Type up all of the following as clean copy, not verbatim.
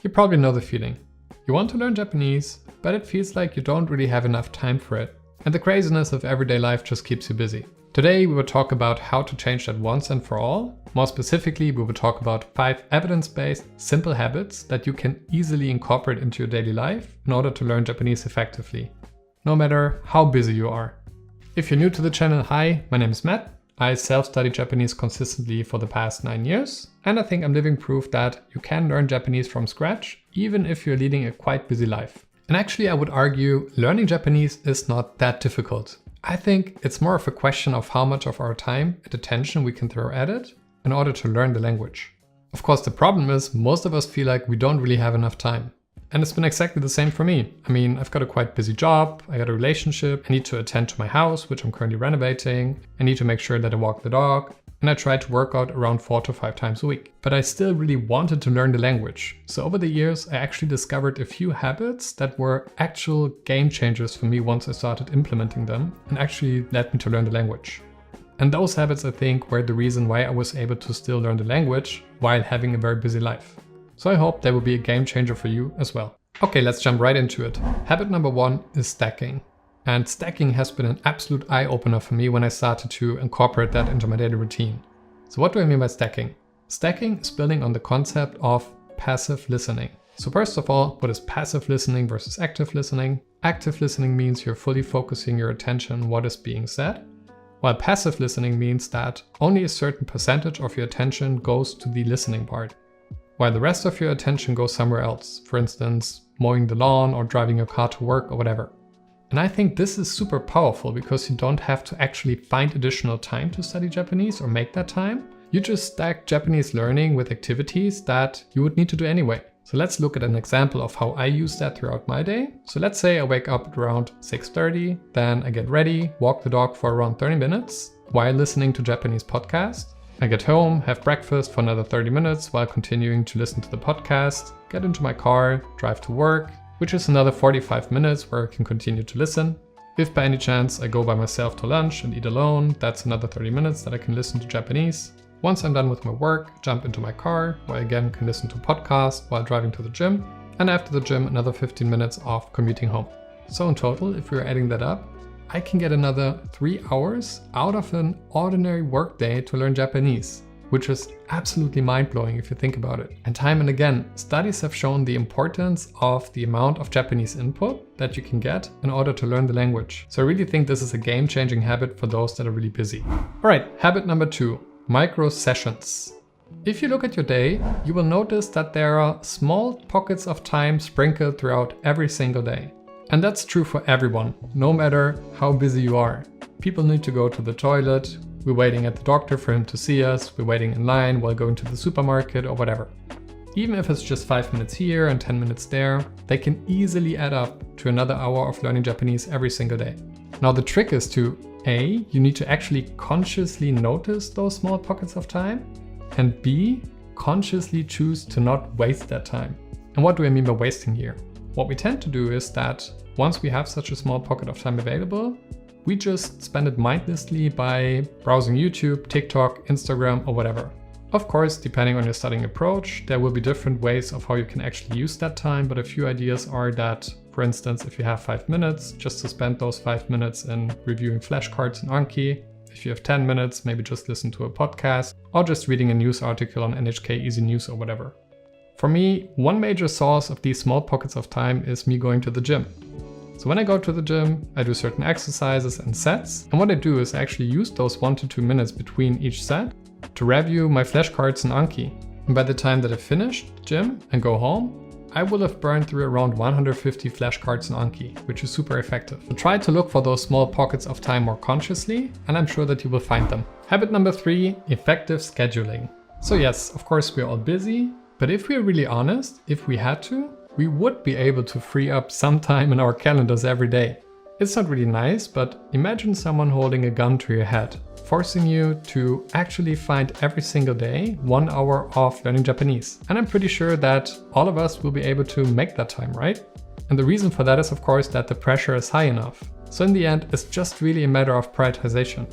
You probably know the feeling. You want to learn Japanese, but it feels like you don't really have enough time for it. And the craziness of everyday life just keeps you busy. Today we will talk about how to change that once and for all. More specifically, we will talk about 5 evidence-based, simple habits that you can easily incorporate into your daily life in order to learn Japanese effectively, no matter how busy you are. If you're new to the channel, hi, my name is Matt. I self-studied Japanese consistently for the past 9 years, and I think I'm living proof that you can learn Japanese from scratch, even if you're leading a quite busy life. And actually, I would argue learning Japanese is not that difficult. I think it's more of a question of how much of our time and attention we can throw at it in order to learn the language. Of course, the problem is most of us feel like we don't really have enough time. And it's been exactly the same for me. I mean, I've got a quite busy job, I got a relationship, I need to attend to my house, which I'm currently renovating, I need to make sure that I walk the dog, and I try to work out around 4 to 5 times a week. But I still really wanted to learn the language. So over the years, I actually discovered a few habits that were actual game changers for me once I started implementing them and actually led me to learn the language. And those habits, I think, were the reason why I was able to still learn the language while having a very busy life. So I hope that will be a game changer for you as well. Okay, let's jump right into it. Habit number 1 is stacking. And stacking has been an absolute eye-opener for me when I started to incorporate that into my daily routine. So what do I mean by stacking? Stacking is building on the concept of passive listening. So first of all, what is passive listening versus active listening? Active listening means you're fully focusing your attention on what is being said, while passive listening means that only a certain percentage of your attention goes to the listening part, while the rest of your attention goes somewhere else, for instance, mowing the lawn or driving your car to work or whatever. And I think this is super powerful because you don't have to actually find additional time to study Japanese or make that time. You just stack Japanese learning with activities that you would need to do anyway. So let's look at an example of how I use that throughout my day. So let's say I wake up at around 6:30, then I get ready, walk the dog for around 30 minutes while listening to Japanese podcast. I get home, have breakfast for another 30 minutes while continuing to listen to the podcast, get into my car, drive to work, which is another 45 minutes where I can continue to listen. If by any chance I go by myself to lunch and eat alone, that's another 30 minutes that I can listen to Japanese. Once I'm done with my work, jump into my car, where I again can listen to a podcast while driving to the gym, and after the gym another 15 minutes of commuting home. So in total, if we're adding that up, I can get another 3 hours out of an ordinary workday to learn Japanese, which is absolutely mind-blowing if you think about it. And time and again, studies have shown the importance of the amount of Japanese input that you can get in order to learn the language. So I really think this is a game-changing habit for those that are really busy. All right, habit number 2, micro sessions. If you look at your day, you will notice that there are small pockets of time sprinkled throughout every single day. And that's true for everyone, no matter how busy you are. People need to go to the toilet, we're waiting at the doctor for him to see us, we're waiting in line while going to the supermarket or whatever. Even if it's just 5 minutes here and 10 minutes there, they can easily add up to another hour of learning Japanese every single day. Now the trick is to A, you need to actually consciously notice those small pockets of time, and B, consciously choose to not waste that time. And what do I mean by wasting here? What we tend to do is that once we have such a small pocket of time available, we just spend it mindlessly by browsing YouTube, TikTok, Instagram, or whatever. Of course, depending on your studying approach, there will be different ways of how you can actually use that time, but a few ideas are that, for instance, if you have 5 minutes, just to spend those 5 minutes in reviewing flashcards in ANKI. If you have 10 minutes, maybe just listen to a podcast, or just reading a news article on NHK Easy News or whatever. For me, one major source of these small pockets of time is me going to the gym. So when I go to the gym, I do certain exercises and sets, and what I do is I actually use those 1 to 2 minutes between each set to review my flashcards in ANKI. And by the time that I finish the gym and go home, I will have burned through around 150 flashcards in ANKI, which is super effective. So try to look for those small pockets of time more consciously, and I'm sure that you will find them. Habit number 3, effective scheduling. So yes, of course we're all busy, but if we're really honest, if we had to, we would be able to free up some time in our calendars every day. It's not really nice, but imagine someone holding a gun to your head, forcing you to actually find every single day 1 hour of learning Japanese. And I'm pretty sure that all of us will be able to make that time, right? And the reason for that is, of course, that the pressure is high enough. So in the end, it's just really a matter of prioritization.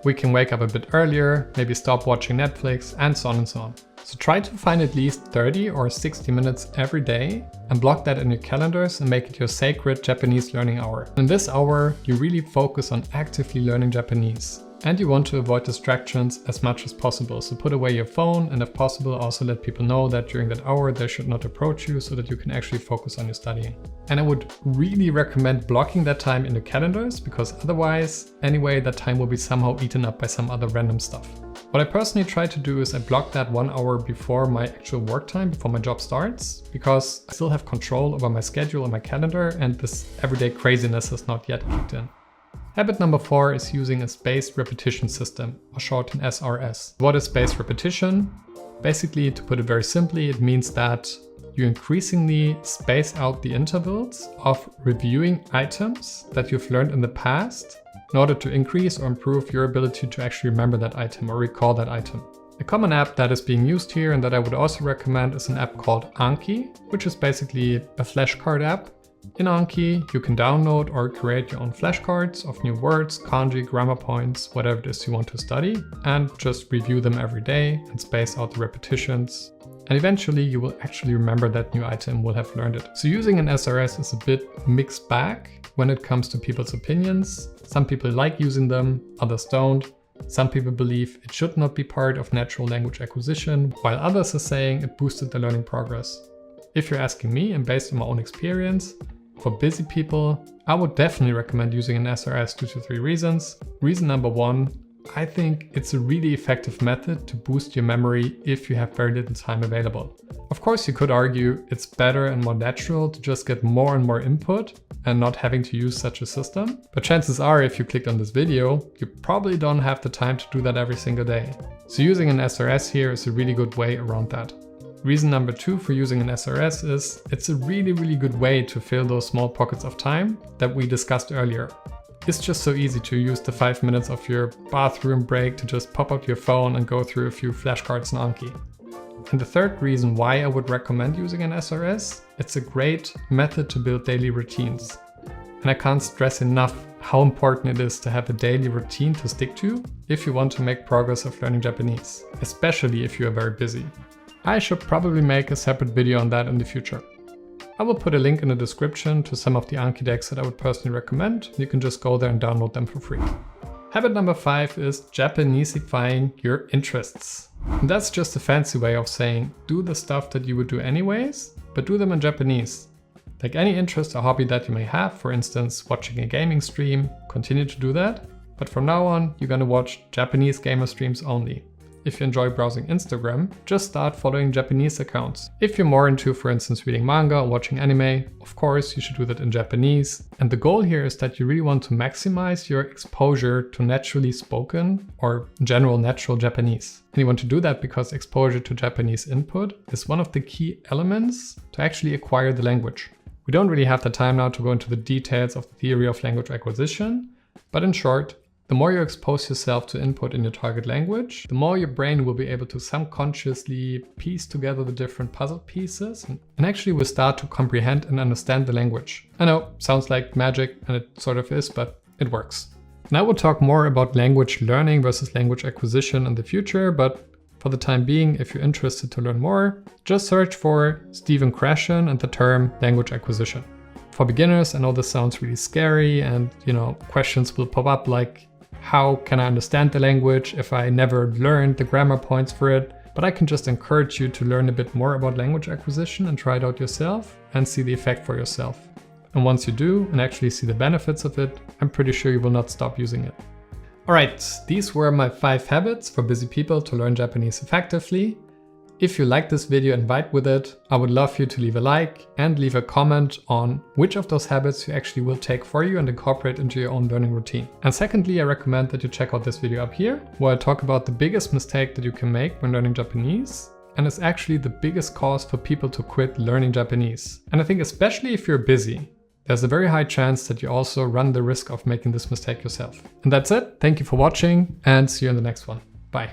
We can wake up a bit earlier, maybe stop watching Netflix, and so on and so on. So try to find at least 30 or 60 minutes every day and block that in your calendars and make it your sacred Japanese learning hour. In this hour, you really focus on actively learning Japanese. And you want to avoid distractions as much as possible. So put away your phone, and if possible also let people know that during that hour they should not approach you so that you can actually focus on your studying. And I would really recommend blocking that time in the calendars, because otherwise, anyway, that time will be somehow eaten up by some other random stuff. What I personally try to do is I block that 1 hour before my actual work time, before my job starts, because I still have control over my schedule and my calendar, and this everyday craziness has not yet kicked in. Habit number 4 is using a spaced repetition system, or short in SRS. What is spaced repetition? Basically, to put it very simply, it means that you increasingly space out the intervals of reviewing items that you've learned in the past in order to increase or improve your ability to actually remember that item or recall that item. A common app that is being used here and that I would also recommend is an app called ANKI, which is basically a flashcard app. In ANKI, you can download or create your own flashcards of new words, kanji, grammar points, whatever it is you want to study, and just review them every day and space out the repetitions. And eventually you will actually remember that new item, will have learned it. So using an SRS is a bit mixed bag when it comes to people's opinions. Some people like using them, others don't. Some people believe it should not be part of natural language acquisition, while others are saying it boosted their learning progress. If you're asking me, and based on my own experience, for busy people, I would definitely recommend using an SRS due to 3 reasons. Reason number 1, I think it's a really effective method to boost your memory if you have very little time available. Of course, you could argue it's better and more natural to just get more and more input and not having to use such a system. But chances are, if you clicked on this video, you probably don't have the time to do that every single day. So using an SRS here is a really good way around that. Reason number 2 for using an SRS is it's a really good way to fill those small pockets of time that we discussed earlier. It's just so easy to use the 5 minutes of your bathroom break to just pop out your phone and go through a few flashcards in ANKI. And the third reason why I would recommend using an SRS, it's a great method to build daily routines. And I can't stress enough how important it is to have a daily routine to stick to if you want to make progress of learning Japanese, especially if you are very busy. I should probably make a separate video on that in the future. I will put a link in the description to some of the ANKI decks that I would personally recommend. You can just go there and download them for free. Habit number 5 is Japanesifying your interests. And that's just a fancy way of saying do the stuff that you would do anyways, but do them in Japanese. Like any interest or hobby that you may have, for instance, watching a gaming stream, continue to do that. But from now on, you're gonna watch Japanese gamer streams only. If you enjoy browsing Instagram, just start following Japanese accounts. If you're more into, for instance, reading manga or watching anime, of course, you should do that in Japanese. And the goal here is that you really want to maximize your exposure to naturally spoken or general natural Japanese. And you want to do that because exposure to Japanese input is one of the key elements to actually acquire the language. We don't really have the time now to go into the details of the theory of language acquisition, but in short, the more you expose yourself to input in your target language, the more your brain will be able to subconsciously piece together the different puzzle pieces and actually will start to comprehend and understand the language. I know, sounds like magic, and it sort of is, but it works. And I will talk more about language learning versus language acquisition in the future, but for the time being, if you're interested to learn more, just search for Stephen Krashen and the term language acquisition. For beginners, I know this sounds really scary and, questions will pop up like, how can I understand the language if I never learned the grammar points for it? But I can just encourage you to learn a bit more about language acquisition and try it out yourself and see the effect for yourself. And once you do and actually see the benefits of it, I'm pretty sure you will not stop using it. Alright, these were my 5 habits for busy people to learn Japanese effectively. If you like this video and vibe with it, I would love you to leave a like and leave a comment on which of those habits you actually will take for you and incorporate into your own learning routine. And secondly, I recommend that you check out this video up here, where I talk about the biggest mistake that you can make when learning Japanese, and it's actually the biggest cause for people to quit learning Japanese. And I think especially if you're busy, there's a very high chance that you also run the risk of making this mistake yourself. And that's it. Thank you for watching and see you in the next one. Bye.